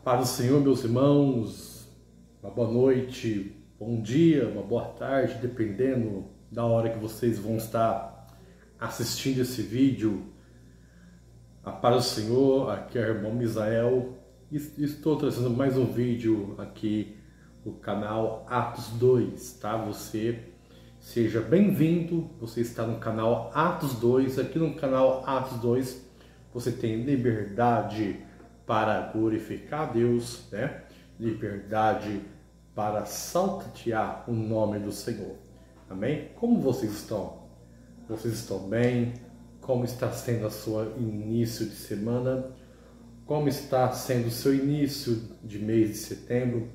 Paz do Senhor, meus irmãos, uma boa noite, bom dia, uma boa tarde, dependendo da hora que vocês vão estar assistindo esse vídeo. A paz do Senhor, aqui é o irmão Misael e estou trazendo mais um vídeo aqui no canal Atos 2, tá? Você seja bem-vindo, você está no canal Atos 2, aqui no canal Atos 2 você tem liberdade para glorificar a Deus, né? Liberdade para saltear o nome do Senhor. Amém? Como vocês estão? Vocês estão bem? Como está sendo a sua início de semana? Como está sendo o seu início de mês de setembro?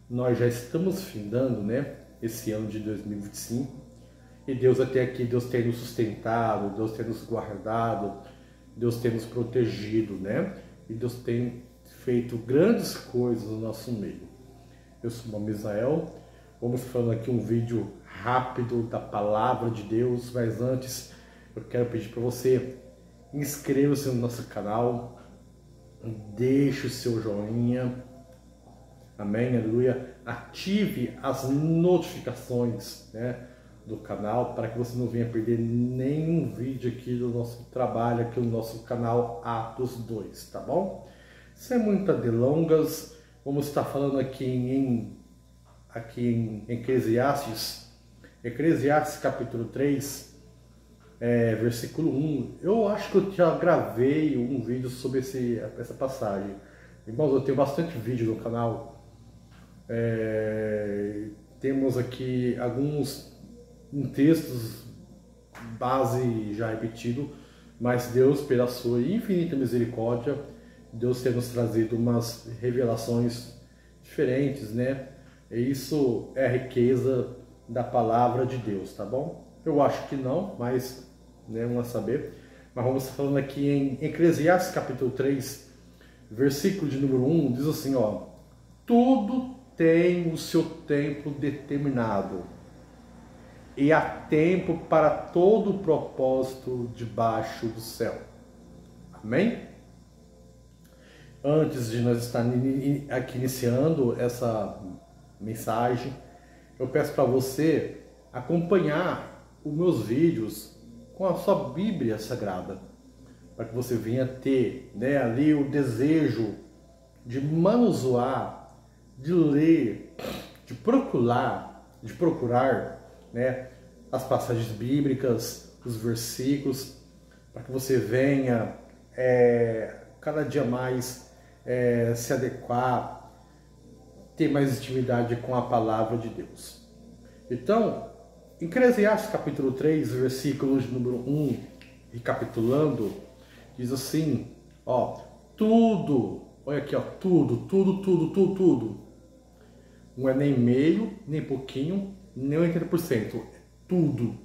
Nós já estamos findando, né? Esse ano de 2025. E Deus até aqui, Deus tem nos sustentado, Deus tem nos guardado, Deus tem nos protegido, né? E Deus tem feito grandes coisas no nosso meio. Eu sou o Misael, vamos falando aqui um vídeo rápido da palavra de Deus, mas antes eu quero pedir para você, inscreva-se no nosso canal, deixe o seu joinha, amém, aleluia, ative as notificações, né, do canal, para que você não venha perder nenhum vídeo aqui do nosso trabalho, aqui no nosso canal Atos 2, tá bom? Sem muitas delongas, vamos estar falando aqui em Eclesiastes capítulo 3, versículo 1. Eu acho que eu já gravei um vídeo sobre essa passagem. Irmãos, eu tenho bastante vídeo no canal. Temos aqui alguns textos base já repetido, mas Deus, pela sua infinita misericórdia, Deus tem nos trazido umas revelações diferentes, né? E isso é a riqueza da palavra de Deus, tá bom? Eu acho que não, mas né, vamos saber. Mas vamos falando aqui em Eclesiastes capítulo 3, versículo de número 1, diz assim, ó: tudo tem o seu tempo determinado, e há tempo para todo o propósito debaixo do céu. Amém? Antes de nós estar aqui iniciando essa mensagem, eu peço para você acompanhar os meus vídeos com a sua Bíblia Sagrada, para que você venha ter, né, ali o desejo de manusear, de ler, de procurar, né, as passagens bíblicas, os versículos, para que você venha cada dia mais se adequar, ter mais intimidade com a palavra de Deus. Então, em Eclesiastes capítulo 3, versículos número 1, recapitulando, diz assim, ó, tudo, olha aqui, ó, tudo. Não é nem meio, nem pouquinho, nem 80%, é tudo.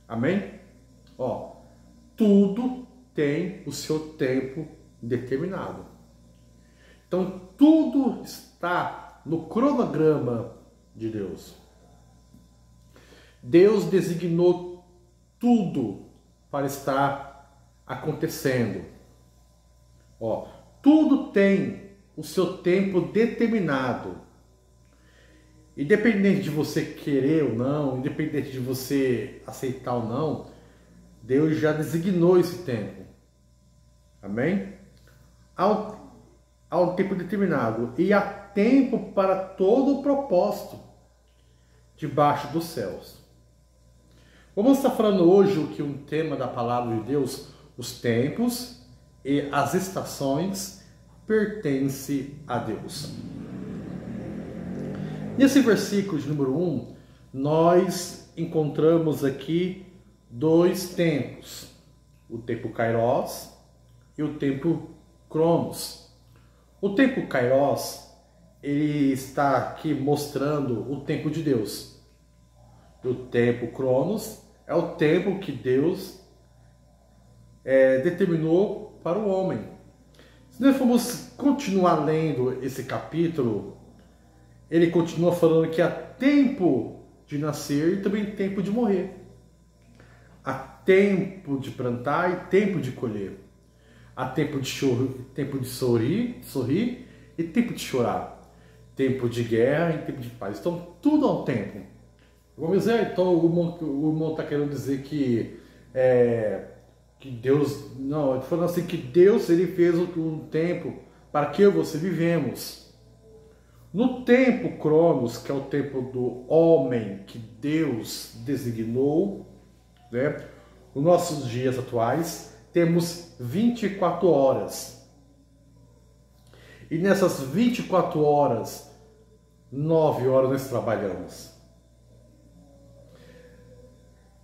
Amém? Ó, tudo tem o seu tempo determinado. Então, tudo está no cronograma de Deus. Deus designou tudo para estar acontecendo. Ó, tudo tem o seu tempo determinado. Independente de você querer ou não, independente de você aceitar ou não, Deus já designou esse tempo. Amém? Há um tempo determinado e há tempo para todo o propósito debaixo dos céus. Vamos estar falando hoje o que um tema da palavra de Deus, os tempos e as estações pertencem a Deus. Nesse versículo de número 1, nós encontramos aqui dois tempos, o tempo Kairos e o tempo Cronos. O tempo Kairos, ele está aqui mostrando o tempo de Deus. O tempo Cronos é o tempo que Deus determinou para o homem. Se nós formos continuar lendo esse capítulo, ele continua falando que há tempo de nascer e também tempo de morrer. Há tempo de plantar e tempo de colher. Há tempo de sorrir e tempo de chorar, tempo de guerra e tempo de paz. Então, tudo há um tempo. Vamos dizer, então o irmão está querendo dizer que Deus, não, ele falando assim que Deus ele fez um tempo para que eu e você vivemos. No tempo Cronos, que é o tempo do homem que Deus designou, né? Nos nossos dias atuais, temos 24 horas. E nessas 24 horas, 9 horas nós trabalhamos.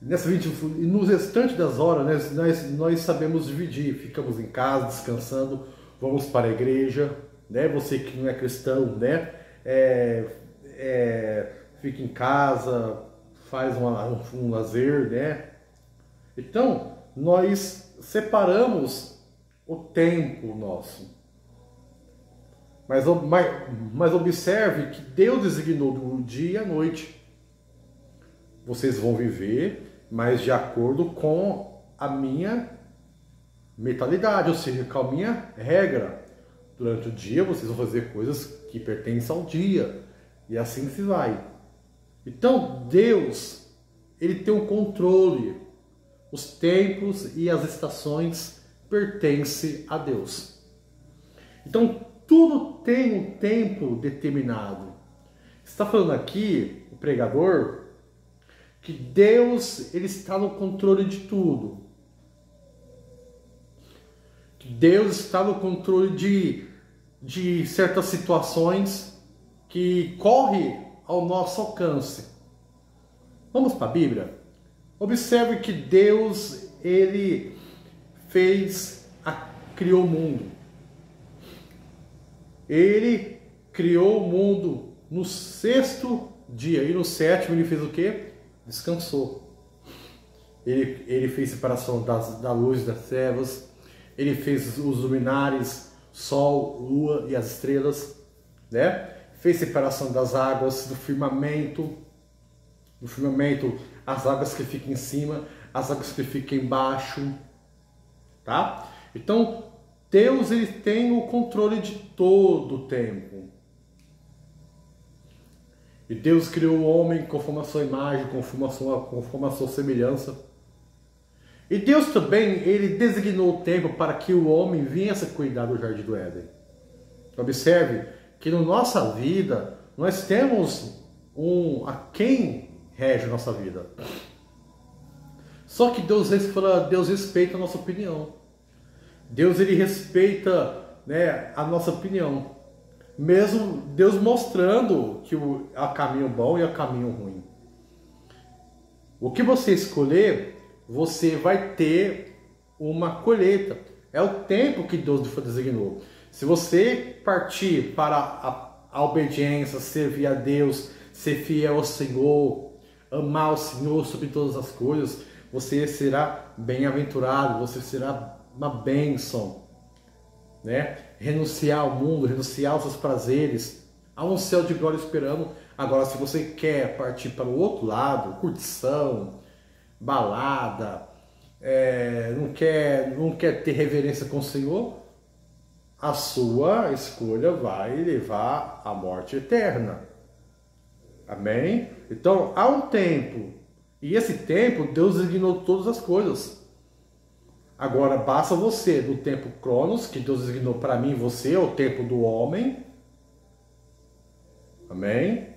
E no restante das horas, nós sabemos dividir. Ficamos em casa, descansando, vamos para a igreja, né? Você que não é cristão, né? Fica em casa, faz um lazer, né? Então, nós separamos o tempo nosso. Mas observe que Deus designou do dia e a noite. Vocês vão viver, mas de acordo com a minha mentalidade, ou seja, com a minha regra. Durante o dia vocês vão fazer coisas que pertencem ao dia. E assim se vai. Então Deus, ele tem um controle. Os tempos e as estações pertencem a Deus. Então tudo tem um tempo determinado. Está falando aqui, o pregador, que Deus ele está no controle de tudo. Que Deus está no controle de certas situações que correm ao nosso alcance. Vamos para a Bíblia? Observe que Deus ele criou o mundo. Ele criou o mundo no 6º dia e no 7º ele fez o quê? Descansou. Ele fez separação da luz e das trevas. Ele fez os luminares, sol, lua e as estrelas, né? Fez separação das águas, do firmamento, as águas que ficam em cima, as águas que ficam embaixo, tá? Então, Deus ele tem o controle de todo o tempo. E Deus criou o homem conforme a sua imagem, conforme a sua semelhança. E Deus também, ele designou o tempo para que o homem viesse a cuidar do Jardim do Éden. Observe que na nossa vida, nós temos a quem rege a nossa vida. Só que Deus respeita a nossa opinião. Deus ele respeita, né, a nossa opinião. Mesmo Deus mostrando que há caminho bom e há caminho ruim. O que você escolher, você vai ter uma colheita. É o tempo que Deus designou. Se você partir para a obediência, servir a Deus, ser fiel ao Senhor, amar o Senhor sobre todas as coisas, você será bem-aventurado, você será uma bênção, né? Renunciar ao mundo, renunciar aos seus prazeres, há um céu de glória esperando. Agora, se você quer partir para o outro lado, curtição, balada, não quer ter reverência com o Senhor, a sua escolha vai levar à morte eterna. Amém? Então, há um tempo, e esse tempo Deus designou todas as coisas. Agora, basta você, no tempo Cronos, que Deus designou para mim e você, é o tempo do homem. Amém?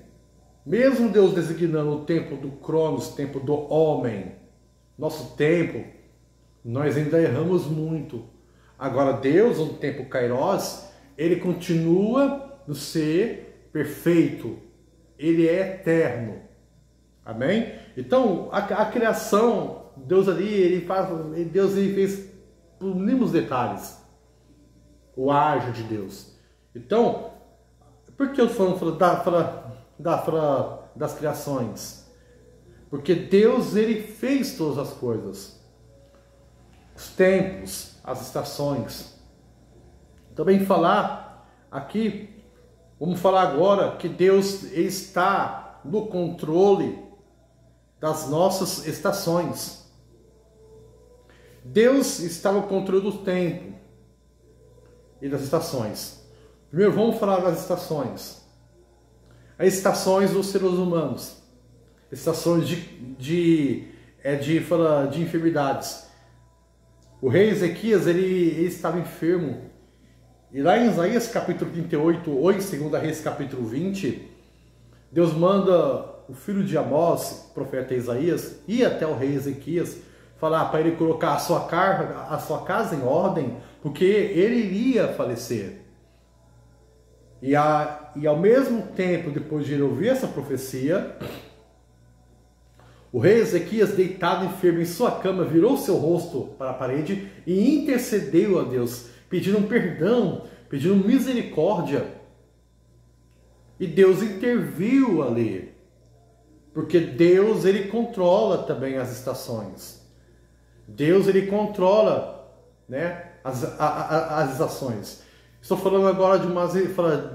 Mesmo Deus designando o tempo do Cronos, tempo do homem, nosso tempo, nós ainda erramos muito. Agora, Deus, no tempo Kairos, ele continua no ser perfeito. Ele é eterno. Amém? Então, a criação, Deus ali, Deus fez por mínimos detalhes o ágio de Deus. Então, por que eu estou falando das criações? Porque Deus, ele fez todas as coisas. Os tempos, as estações. Também vamos falar agora que Deus ele está no controle das nossas estações. Deus está no controle do tempo e das estações. Primeiro vamos falar das estações. As estações dos seres humanos. Estações de enfermidades. O rei Ezequias, ele estava enfermo. E lá em Isaías capítulo 38, ou em 2 Reis capítulo 20, Deus manda o filho de Amós, o profeta Isaías, ir até o rei Ezequias, falar para ele colocar a sua casa em ordem, porque ele iria falecer. E ao mesmo tempo, depois de ele ouvir essa profecia, o rei Ezequias, deitado enfermo em sua cama, virou seu rosto para a parede e intercedeu a Deus, pedindo perdão, pedindo misericórdia. E Deus interviu ali, porque Deus, ele controla também as estações. Deus, ele controla, né, as estações. Estou falando agora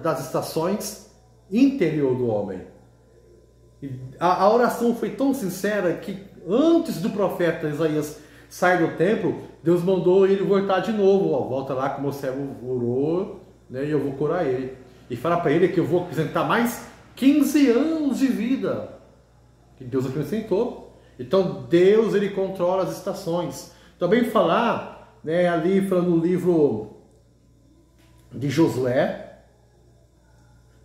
das estações interior do homem. A oração foi tão sincera que antes do profeta Isaías sair do templo, Deus mandou ele voltar de novo. Ó, volta lá que o meu servo orou, né, e eu vou curar ele. E falar para ele que eu vou acrescentar mais 15 anos de vida. Que Deus acrescentou. Então Deus, ele controla as estações. Também falar, né, ali falando no livro de Josué,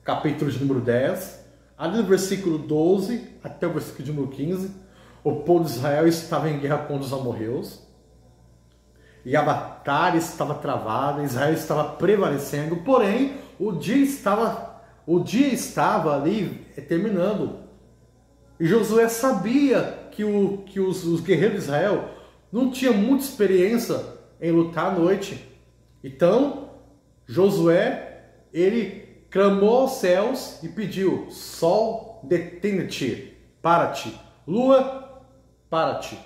capítulo de número 10, ali no versículo 12 até o versículo de número 15, o povo de Israel estava em guerra contra os amorreus, e a batalha estava travada, Israel estava prevalecendo, porém o dia estava ali terminando, e Josué sabia que os guerreiros de Israel não tinham muita experiência em lutar à noite. Então Josué, ele clamou aos céus e pediu: sol, detente, para-te, lua, para-te.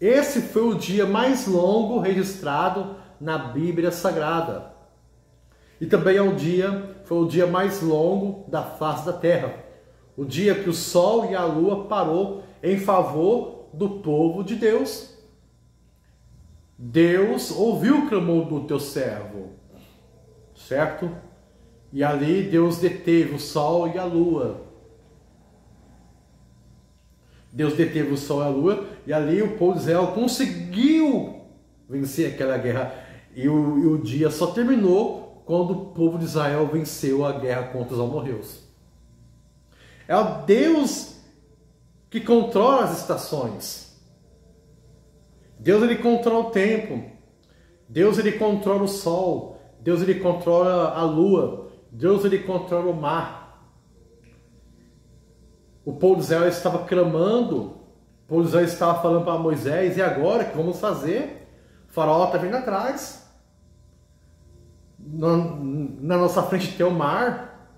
Esse foi o dia mais longo registrado na Bíblia Sagrada. E também foi o dia mais longo da face da terra. O dia que o sol e a lua parou em favor do povo de Deus. Deus ouviu o clamor do teu servo, certo? E ali Deus deteve o sol e a lua. Deus deteve o sol e a lua, e ali o povo de Israel conseguiu vencer aquela guerra. E o dia só terminou quando o povo de Israel venceu a guerra contra os amorreus. É o Deus que controla as estações. Deus, ele controla o tempo. Deus, ele controla o sol. Deus, ele controla a lua. Deus, ele controla o mar. O povo de Israel estava clamando. O povo de Israel estava falando para Moisés: e agora, o que vamos fazer? O faraó está vindo atrás. Na nossa frente tem o mar.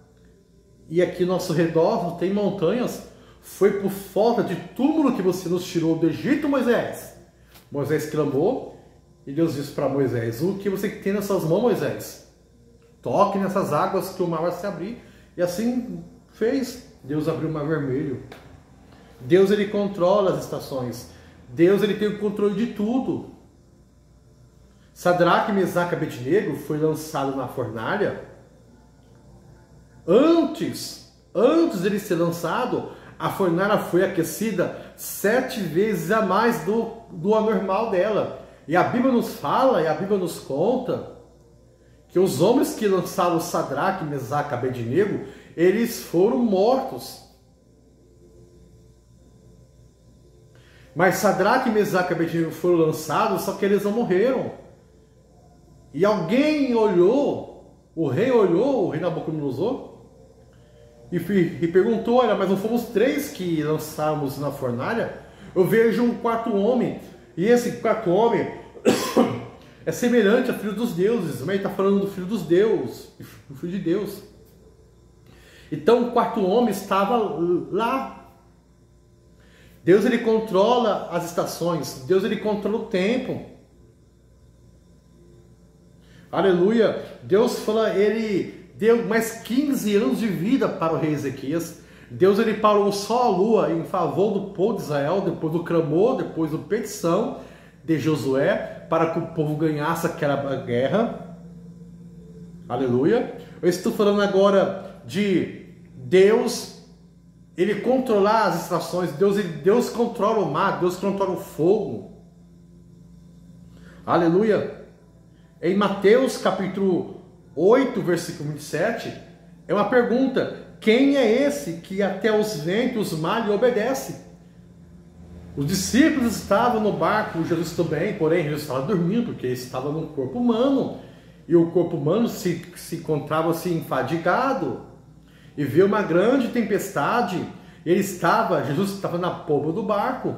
E aqui ao nosso redor tem montanhas. Foi por falta de túmulo que você nos tirou do Egito, Moisés. Moisés clamou, e Deus disse para Moisés: o que você tem nas suas mãos, Moisés? Toque nessas águas que o mar vai se abrir. E assim fez. Deus abriu o mar vermelho. Deus, ele controla as estações. Deus, ele tem o controle de tudo. Sadraque, Mesaque e Abednego foi lançado na fornalha. Antes dele ser lançado, a fornalha foi aquecida 7 vezes a mais do anormal dela. E a Bíblia nos fala, e a Bíblia nos conta, que os homens que lançaram Sadraque, Mesaque e Abednego, eles foram mortos. Mas Sadraque, Mesaque e Abednego foram lançados, só que eles não morreram. E alguém olhou, o rei Nabucodonosor, e perguntou: olha, mas não fomos 3 que lançamos na fornalha? Eu vejo um quarto homem, e esse quarto homem é semelhante ao filho dos deuses, mas ele está falando do filho dos deuses, do filho de Deus. Então o quarto homem estava lá. Deus, ele controla as estações, Deus, ele controla o tempo. Aleluia. Deus fala, ele deu mais 15 anos de vida para o rei Ezequias. Deus, ele parou só a lua em favor do povo de Israel, depois do clamor, depois da petição de Josué, para que o povo ganhasse aquela guerra. Aleluia. Eu estou falando agora de Deus, Ele controlar as estações. Deus controla o mar, Deus controla o fogo. Aleluia. Em Mateus capítulo 8, versículo 27, é uma pergunta: quem é esse que até os ventos e os mares lhe obedece? Os discípulos estavam no barco, Jesus também, porém Jesus estava dormindo, porque ele estava num corpo humano, e o corpo humano se encontrava assim fadigado, e viu uma grande tempestade, e Jesus estava na polpa do barco,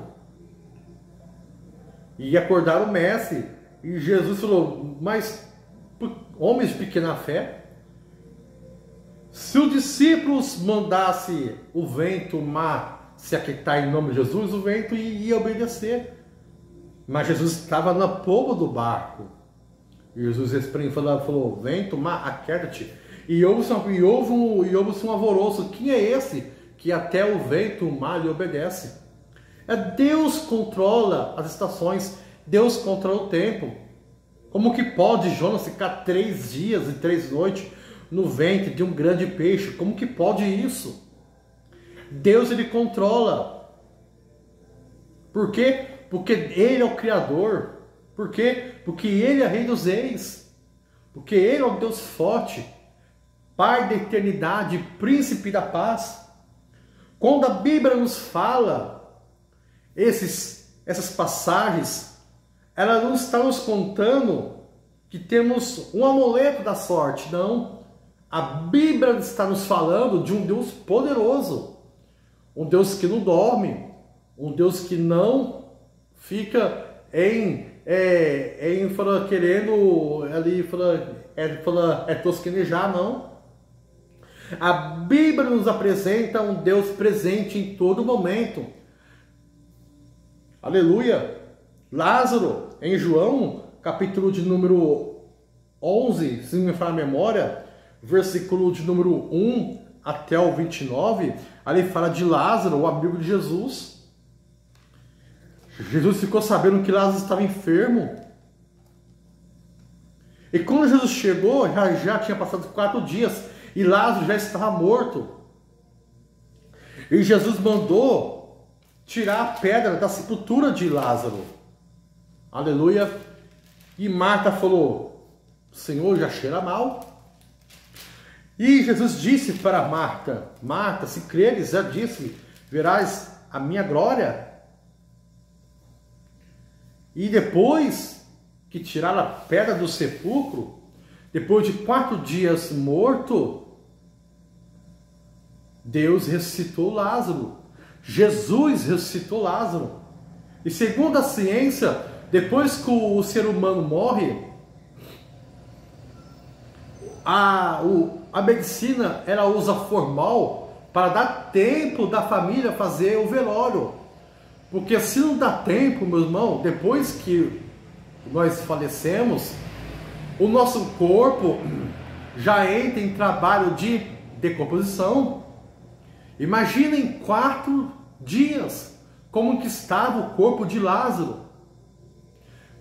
e acordaram o mestre, e Jesus falou: mas homens de pequena fé, se os discípulos mandassem o vento, o mar se aquietar em nome de Jesus, o vento ia obedecer. Mas Jesus estava na polpa do barco. E Jesus falou: vento, mar, aquieta-te. E houve um alvoroço. Quem é esse que até o vento, o mar lhe obedece? Deus controla as estações. Deus controla o tempo. Como que pode Jonas ficar 3 dias e 3 noites no ventre de um grande peixe? Como que pode isso? Deus, ele controla. Por quê? Porque Ele é o Criador. Por quê? Porque Ele é Rei dos Reis. Porque Ele é o Deus forte, Pai da eternidade, Príncipe da paz. Quando a Bíblia nos fala essas passagens, ela não está nos contando que temos um amuleto da sorte. Não. A Bíblia está nos falando de um Deus poderoso. Um Deus que não dorme, um Deus que não fica querendo ali tosquenejar, não. A Bíblia nos apresenta um Deus presente em todo momento. Aleluia. Lázaro, em João, capítulo de número 11, se não me falha a memória, versículo de número 1 até o 29, ali fala de Lázaro, o amigo de Jesus. Jesus ficou sabendo que Lázaro estava enfermo. E quando Jesus chegou, já tinha passado 4 dias, e Lázaro já estava morto. E Jesus mandou tirar a pedra da sepultura de Lázaro. Aleluia. E Marta falou: Senhor, já cheira mal. E Jesus disse para Marta: Marta, se creres, já disse, verás a minha glória. E depois que tiraram a pedra do sepulcro, depois de 4 dias morto, Deus ressuscitou Lázaro. Jesus ressuscitou Lázaro. E segundo a ciência, depois que o ser humano morre, a medicina, ela usa formal para dar tempo da família fazer o velório. Porque se não dá tempo, meu irmão, depois que nós falecemos, o nosso corpo já entra em trabalho de decomposição. Imagina em 4 dias como que estava o corpo de Lázaro.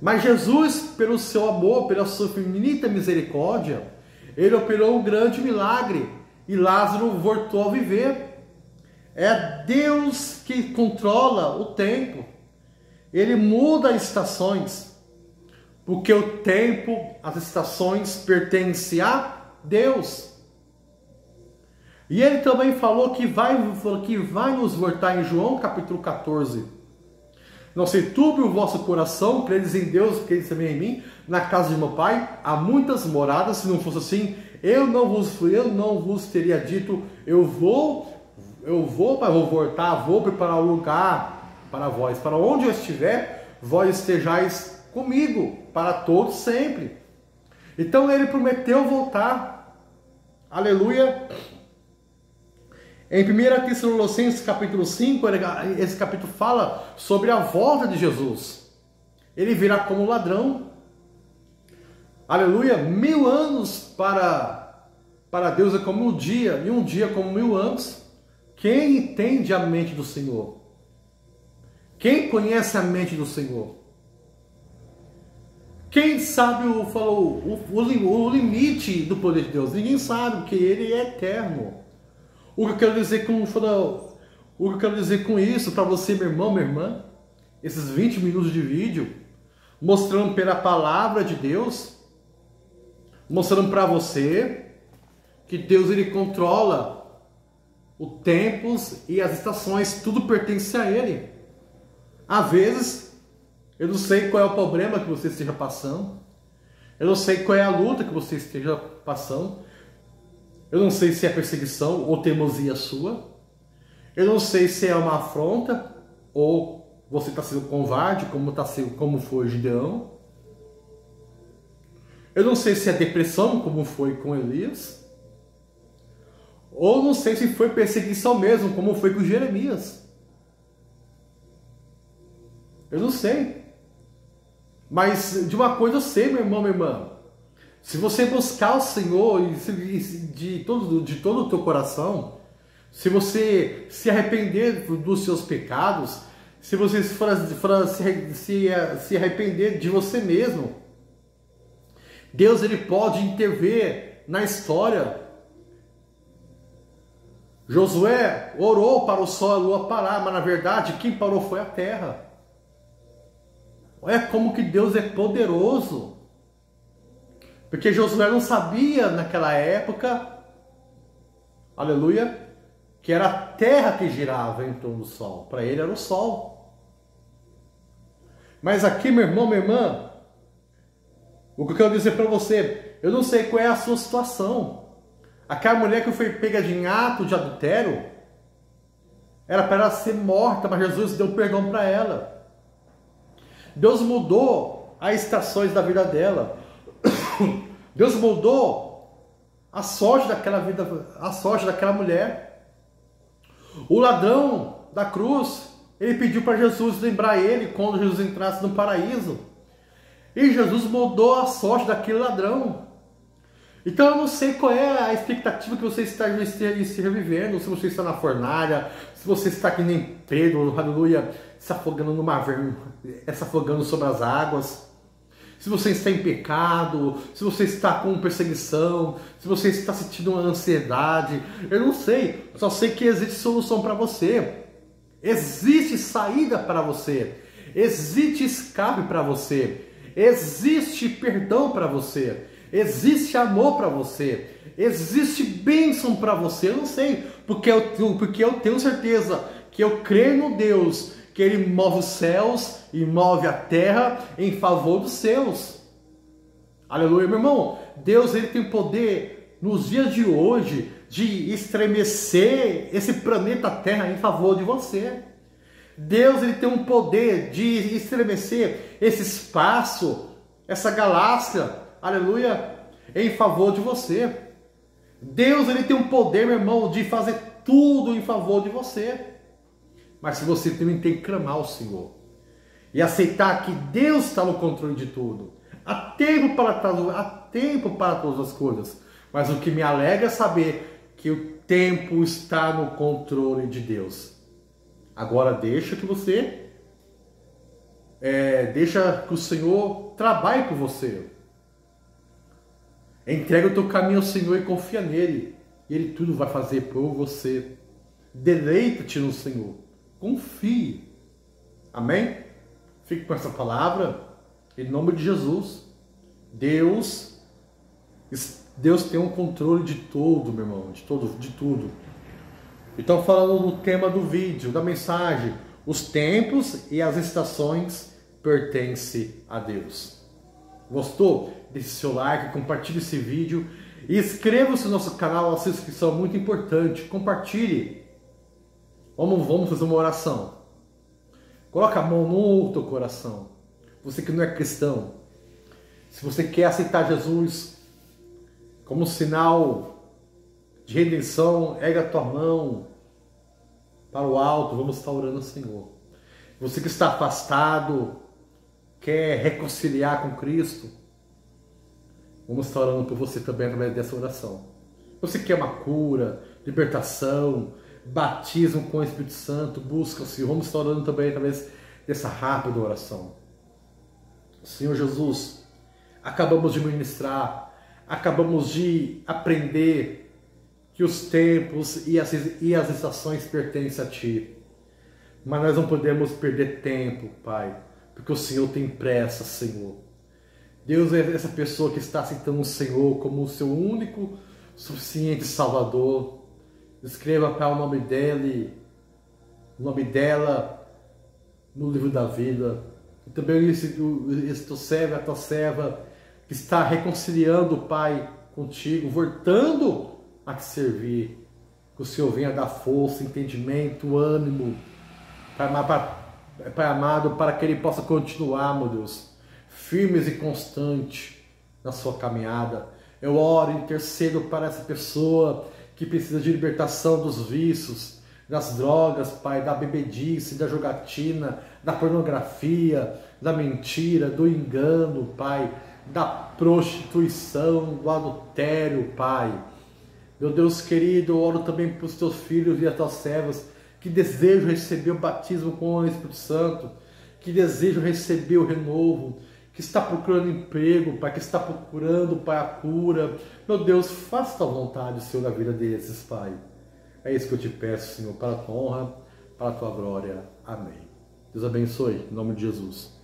Mas Jesus, pelo seu amor, pela sua infinita misericórdia, Ele operou um grande milagre e Lázaro voltou a viver. É Deus que controla o tempo. Ele muda as estações, porque o tempo, as estações pertencem a Deus. E Ele também falou que vai nos voltar em João capítulo 14. Não se turbe o vosso coração, credes em Deus, credes também em mim. Na casa de meu Pai há muitas moradas. Se não fosse assim, eu não vos teria dito: eu vou voltar, vou preparar um lugar para vós. Para onde eu estiver, vós estejais comigo para todos sempre. Então Ele prometeu voltar. Aleluia. Em 1 Tessalonicenses capítulo 5, esse capítulo fala sobre a volta de Jesus. Ele virá como ladrão. Aleluia. 1000 anos para Deus é como um dia, e um dia como 1000 anos. Quem entende a mente do Senhor? Quem conhece a mente do Senhor? Quem sabe o limite do poder de Deus? Ninguém sabe, porque Ele é eterno. O que eu quero dizer com isso para você, meu irmão, minha irmã, esses 20 minutos de vídeo, mostrando pela palavra de Deus, mostrando para você que Deus ele controla os tempos e as estações, tudo pertence a Ele. Às vezes, eu não sei qual é o problema que você esteja passando, eu não sei qual é a luta que você esteja passando, eu não sei se é perseguição ou teimosia sua, eu não sei se é uma afronta ou você está sendo covarde, como foi Gideão. Eu não sei se é depressão, como foi com Elias. Ou não sei se foi perseguição mesmo, como foi com Jeremias. Eu não sei. Mas de uma coisa eu sei, meu irmão, minha irmã. Se você buscar o Senhor de todo o teu coração, se você se arrepender dos seus pecados, se você se arrepender de você mesmo, Deus ele pode intervir na história. Josué orou para o sol e a lua parar, mas na verdade quem parou foi a terra. Olha como que Deus é poderoso. Porque Josué não sabia naquela época, aleluia, que era a terra que girava em torno do sol. Para ele era o sol. Mas aqui, meu irmão, minha irmã, o que eu quero dizer para você, eu não sei qual é a sua situação. Aquela mulher que foi pega em ato de adultério, era para ela ser morta, mas Jesus deu perdão para ela. Deus mudou as estações da vida dela. Deus mudou a sorte daquela vida, a sorte daquela mulher. O ladrão da cruz, ele pediu para Jesus lembrar ele quando Jesus entrasse no paraíso. E Jesus mudou a sorte daquele ladrão. Então eu não sei qual é a expectativa que você está vivendo, se você está na fornalha, se você está que nem Pedro, aleluia, se afogando no mar, se afogando sobre as águas. Se você está em pecado, se você está com perseguição, se você está sentindo uma ansiedade, eu não sei, só sei que existe solução para você. Existe saída para você, existe escape para você, existe perdão para você, existe amor para você, existe bênção para você. Eu não sei, porque eu tenho certeza que eu creio no Deus, que Ele move os céus e move a terra em favor dos seus. Aleluia, meu irmão. Deus ele tem poder nos dias de hoje de estremecer esse planeta Terra em favor de você. Deus ele tem um poder de estremecer esse espaço, essa galáxia, aleluia, em favor de você. Deus ele tem um poder, meu irmão, de fazer tudo em favor de você. Mas se você também tem que clamar ao Senhor e aceitar que Deus está no controle de tudo. Há tempo para todas as coisas. Mas o que me alegra é saber que o tempo está no controle de Deus. Agora deixa que o Senhor trabalhe por você. Entrega o teu caminho ao Senhor e confia nele. E Ele tudo vai fazer por você. Deleita-te no Senhor. Confie. Amém? Fique com essa palavra. Em nome de Jesus. Deus tem um controle de tudo, meu irmão. De tudo. Então, falando do tema do vídeo, da mensagem, os tempos e as estações pertencem a Deus. Gostou? Deixe seu like, compartilhe esse vídeo e inscreva-se no nosso canal. A sua inscrição é muito importante. Compartilhe. Vamos fazer uma oração. Coloca a mão no teu coração. Você que não é cristão, se você quer aceitar Jesus como sinal de redenção, erga a tua mão para o alto, vamos estar orando ao Senhor. Você que está afastado, quer reconciliar com Cristo, vamos estar orando por você também através dessa oração. Você quer uma cura, libertação, batismo com o Espírito Santo, busca o Senhor, vamos estar orando também através dessa rápida oração. Senhor Jesus, acabamos de ministrar, acabamos de aprender que os tempos e as estações pertencem a Ti. Mas nós não podemos perder tempo, Pai, porque o Senhor tem pressa, Senhor. Deus é essa pessoa que está aceitando o Senhor como o seu único, suficiente Salvador. Escreva, Pai, o nome dela no livro da vida. E também esse teu servo, a tua serva, que está reconciliando, Pai, contigo, voltando a te servir. Que o Senhor venha dar força, entendimento, ânimo, Pai amado, para que ele possa continuar, meu Deus, firmes e constante na sua caminhada. Eu oro e intercedo para essa pessoa que precisa de libertação dos vícios, das drogas, Pai, da bebedice, da jogatina, da pornografia, da mentira, do engano, Pai, da prostituição, do adultério, Pai. Meu Deus querido, eu oro também para os teus filhos e as tuas servas que desejam receber o batismo com o Espírito Santo, que desejam receber o renovo, que está procurando emprego, Pai, que está procurando, Pai, a cura. Meu Deus, faça a vontade, Senhor, na vida desses, Pai. É isso que eu te peço, Senhor, para a tua honra, para a tua glória. Amém. Deus abençoe, em nome de Jesus.